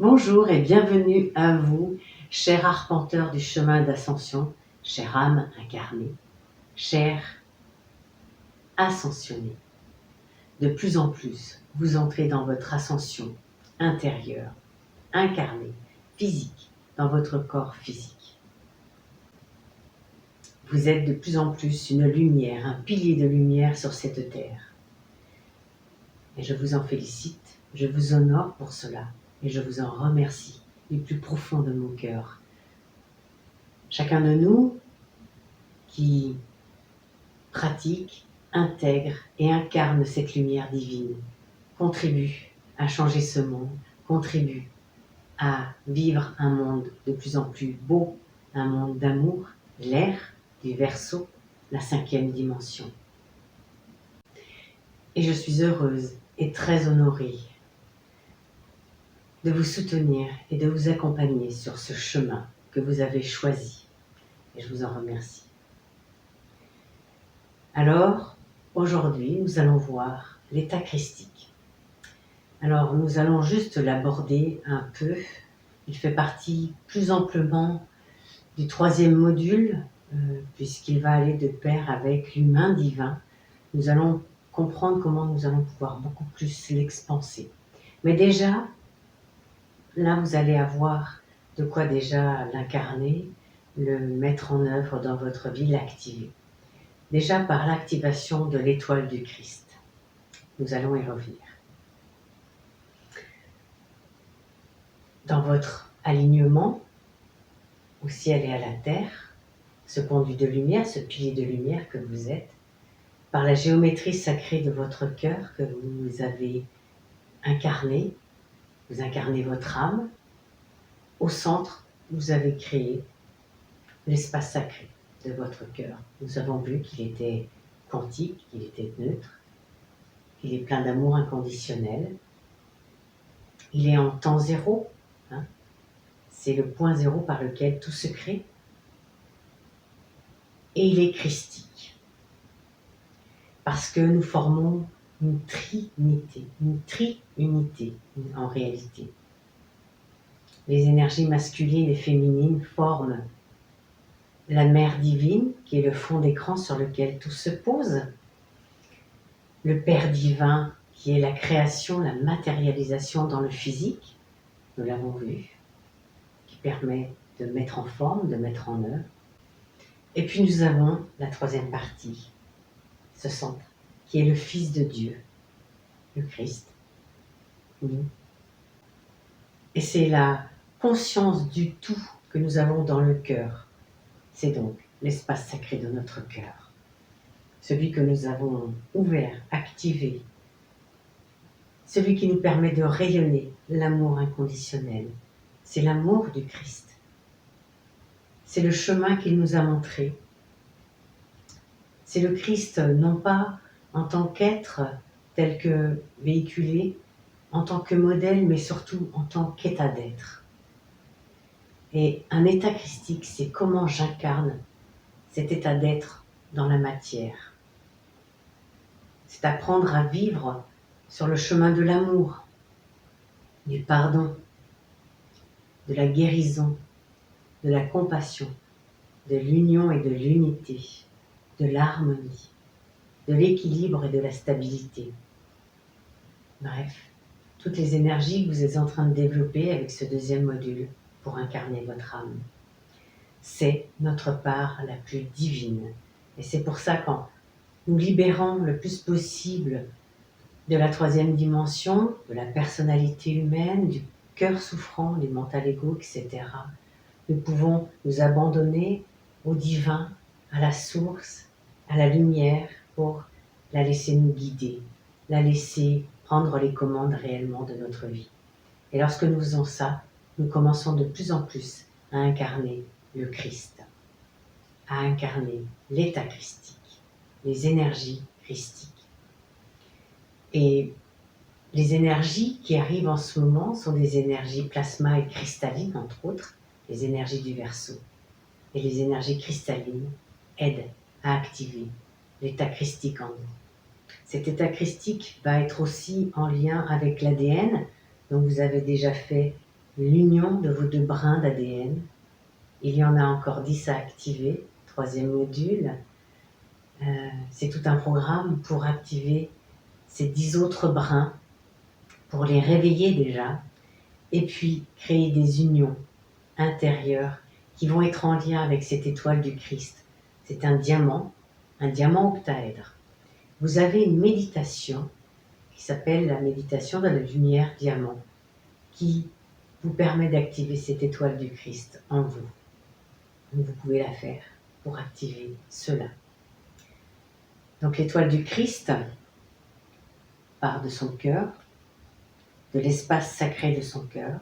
Bonjour et bienvenue à vous, chers arpenteurs du chemin d'ascension, chère âme incarnée, chère ascensionnée. De plus en plus, vous entrez dans votre ascension intérieure, incarnée, physique, dans votre corps physique. Vous êtes de plus en plus une lumière, un pilier de lumière sur cette terre. Et je vous en félicite, je vous honore pour cela et je vous en remercie du plus profond de mon cœur. Chacun de nous qui pratique, intègre et incarne cette lumière divine, contribue à changer ce monde, contribue à vivre un monde de plus en plus beau, un monde d'amour, l'ère du Verseau, la 5e dimension. Et je suis heureuse et très honorée de vous soutenir et de vous accompagner sur ce chemin que vous avez choisi. Et je vous en remercie. Alors, aujourd'hui, nous allons voir l'état christique. Alors, nous allons juste l'aborder un peu. Il fait partie plus amplement du 3e module, puisqu'il va aller de pair avec l'humain divin. Nous allons comprendre comment nous allons pouvoir beaucoup plus l'expanser. Mais déjà, là, vous allez avoir de quoi déjà l'incarner, le mettre en œuvre dans votre vie, l'activer. Déjà par l'activation de l'étoile du Christ. Nous allons y revenir. Dans votre alignement au ciel et à la terre, ce conduit de lumière, ce pilier de lumière que vous êtes, par la géométrie sacrée de votre cœur que vous avez incarné, vous incarnez votre âme. Au centre, vous avez créé l'espace sacré de votre cœur. Nous avons vu qu'il était quantique, qu'il était neutre, qu'il est plein d'amour inconditionnel. Il est en temps zéro, hein. C'est le point zéro par lequel tout se crée. Et il est christique. Parce que nous formons une trinité, une triunité en réalité. Les énergies masculines et féminines forment la mère divine, qui est le fond d'écran sur lequel tout se pose. Le Père divin, qui est la création, la matérialisation dans le physique, nous l'avons vu, qui permet de mettre en forme, de mettre en œuvre. Et puis nous avons la 3e partie, ce centre, qui est le Fils de Dieu, le Christ, nous. Et c'est la conscience du tout que nous avons dans le cœur. C'est donc l'espace sacré de notre cœur. Celui que nous avons ouvert, activé. Celui qui nous permet de rayonner l'amour inconditionnel. C'est l'amour du Christ. C'est le chemin qu'il nous a montré. C'est le Christ, non pas en tant qu'être tel que véhiculé, en tant que modèle, mais surtout en tant qu'état d'être. Et un état christique, c'est comment j'incarne cet état d'être dans la matière. C'est apprendre à vivre sur le chemin de l'amour, du pardon, de la guérison, de la compassion, de l'union et de l'unité, de l'harmonie, de l'équilibre et de la stabilité. Bref, toutes les énergies que vous êtes en train de développer avec ce 2e module pour incarner votre âme. C'est notre part la plus divine. Et c'est pour ça quand nous libérons le plus possible de la 3e dimension, de la personnalité humaine, du cœur souffrant, du mental égo, etc., nous pouvons nous abandonner au divin, à la source, à la lumière pour la laisser nous guider, la laisser prendre les commandes réellement de notre vie. Et lorsque nous faisons ça, nous commençons de plus en plus à incarner le Christ, à incarner l'état christique, les énergies christiques. Et les énergies qui arrivent en ce moment sont des énergies plasma et cristallines, entre autres, les énergies du Verseau. Et les énergies cristallines aident à activer l'état christique en nous. Cet état christique va être aussi en lien avec l'ADN. Donc vous avez déjà fait l'union de vos 2 brins d'ADN. Il y en a encore 10 à activer, 3e module. C'est tout un programme pour activer ces 10 autres brins, pour les réveiller déjà, et puis créer des unions intérieures qui vont être en lien avec cette étoile du Christ. C'est un diamant octaèdre. Vous avez une méditation qui s'appelle la méditation de la lumière diamant, qui vous permet d'activer cette étoile du Christ en vous. Donc vous pouvez la faire pour activer cela. Donc l'étoile du Christ part de son cœur, de l'espace sacré de son cœur.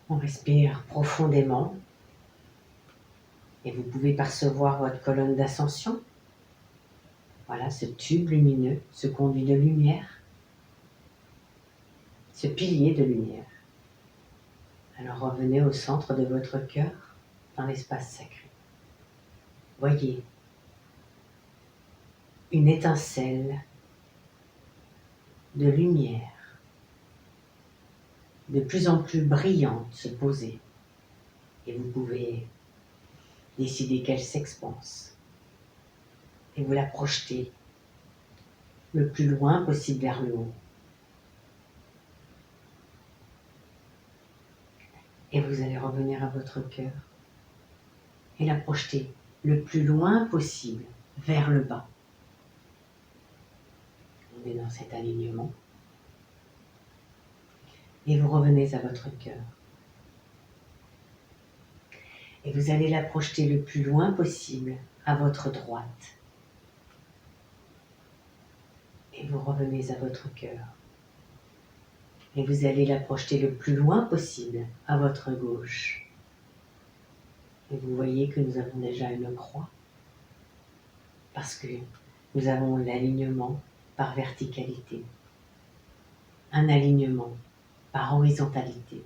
On respire profondément et vous pouvez percevoir votre colonne d'ascension. Voilà, ce tube lumineux, ce conduit de lumière, ce pilier de lumière. Alors revenez au centre de votre cœur, dans l'espace sacré. Voyez une étincelle de lumière, de plus en plus brillante, se poser. Et vous pouvez décider qu'elle s'expanse. Et vous la projetez le plus loin possible vers le haut. Et vous allez revenir à votre cœur et la projeter le plus loin possible vers le bas. On est dans cet alignement. Et vous revenez à votre cœur. Et vous allez la projeter le plus loin possible à votre droite. Et vous revenez à votre cœur. Et vous allez la projeter le plus loin possible à votre gauche. Et vous voyez que nous avons déjà une croix, parce que nous avons l'alignement par verticalité, un alignement par horizontalité.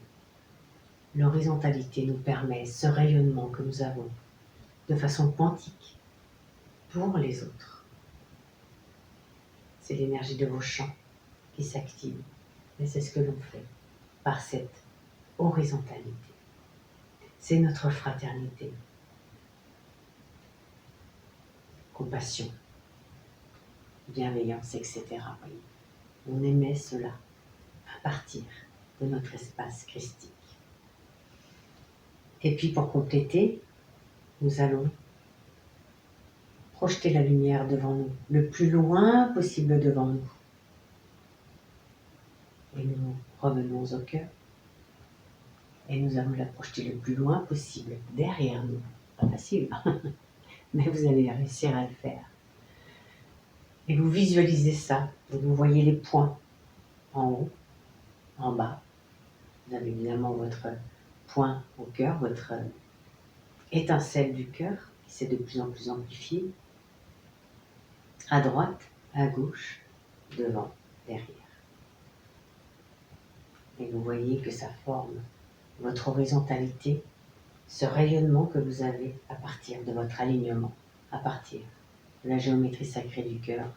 L'horizontalité nous permet ce rayonnement que nous avons de façon quantique pour les autres. C'est l'énergie de vos champs qui s'active, et c'est ce que l'on fait par cette horizontalité. C'est notre fraternité. Compassion, bienveillance, etc. On émet cela à partir de notre espace christique. Et puis pour compléter, nous allons projeter la lumière devant nous, le plus loin possible devant nous. Et nous revenons au cœur. Et nous allons la projeter le plus loin possible derrière nous. Pas facile, mais vous allez réussir à le faire. Et vous visualisez ça, et vous voyez les points en haut, en bas. Vous avez évidemment votre point au cœur, votre étincelle du cœur qui s'est de plus en plus amplifiée. À droite, à gauche, devant, derrière. Et vous voyez que ça forme votre horizontalité, ce rayonnement que vous avez à partir de votre alignement, à partir de la géométrie sacrée du cœur,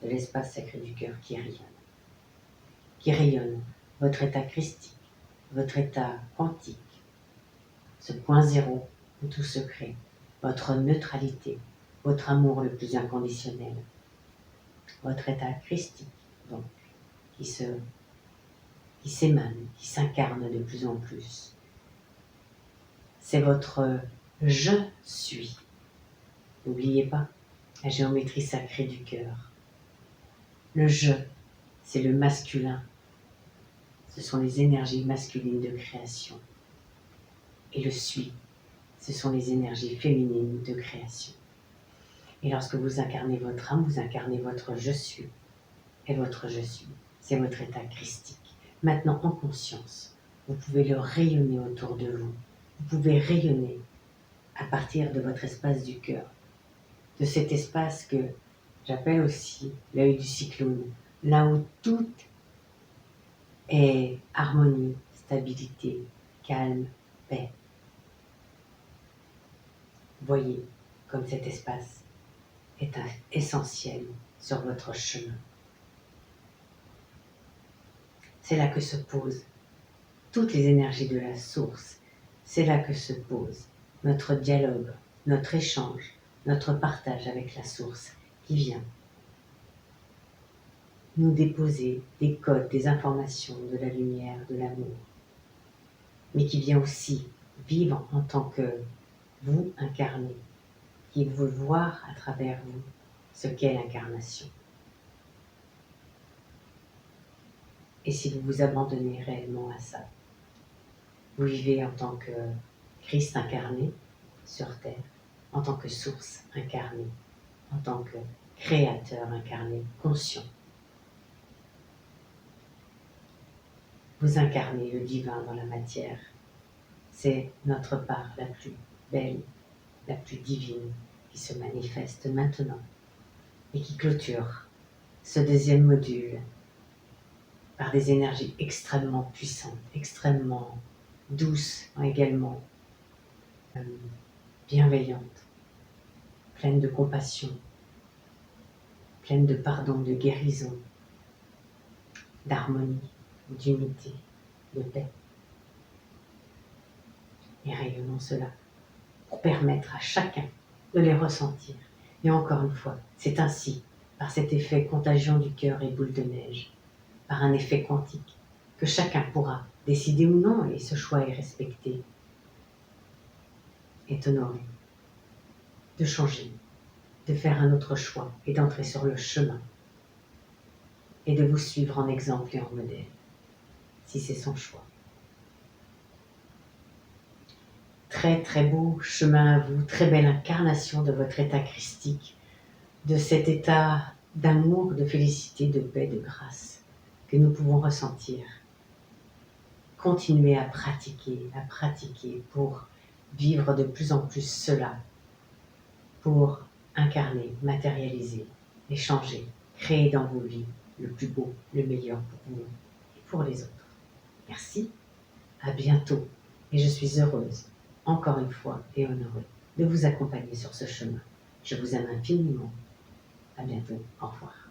de l'espace sacré du cœur qui rayonne votre état christique, votre état quantique, ce point zéro où tout se crée, votre neutralité, votre amour le plus inconditionnel, votre état christique, donc, qui s'émane, qui s'incarne de plus en plus. C'est votre je suis. N'oubliez pas la géométrie sacrée du cœur. Le je, c'est le masculin. Ce sont les énergies masculines de création. Et le suis, ce sont les énergies féminines de création. Et lorsque vous incarnez votre âme, vous incarnez votre je suis. Et votre je suis, c'est votre état christique. Maintenant, en conscience, vous pouvez le rayonner autour de vous. Vous pouvez rayonner à partir de votre espace du cœur, de cet espace que j'appelle aussi l'œil du cyclone, là où tout est harmonie, stabilité, calme, paix. Voyez comme cet espace est essentiel sur votre chemin. c'est là que se posent toutes les énergies de la source. C'est là que se pose notre dialogue, notre échange, notre partage avec la source qui vient nous déposer des codes, des informations, de la lumière, de l'amour, mais qui vient aussi vivre en tant que vous incarné, qui veut voir à travers vous ce qu'est l'incarnation. Et si vous vous abandonnez réellement à ça, vous vivez en tant que Christ incarné sur terre, en tant que source incarnée, en tant que créateur incarné, conscient. Vous incarnez le divin dans la matière. C'est notre part la plus belle, la plus divine qui se manifeste maintenant et qui clôture ce deuxième module par des énergies extrêmement puissantes, extrêmement douces également, bienveillantes, pleines de compassion, pleines de pardon, de guérison, d'harmonie, d'unité, de paix. Et rayonnons cela pour permettre à chacun de les ressentir. Et encore une fois, c'est ainsi, par cet effet contagion du cœur et boule de neige, par un effet quantique, que chacun pourra décider ou non, et ce choix est respecté, est honoré, de changer, de faire un autre choix et d'entrer sur le chemin et de vous suivre en exemple et en modèle, si c'est son choix. Très très beau chemin à vous, très belle incarnation de votre état christique, de cet état d'amour, de félicité, de paix, de grâce que nous pouvons ressentir. Continuez à pratiquer pour vivre de plus en plus cela, pour incarner, matérialiser, échanger, créer dans vos vies le plus beau, le meilleur pour vous et pour les autres. Merci, à bientôt et je suis heureuse, encore une fois et honorée, de vous accompagner sur ce chemin. Je vous aime infiniment. À bientôt, au revoir.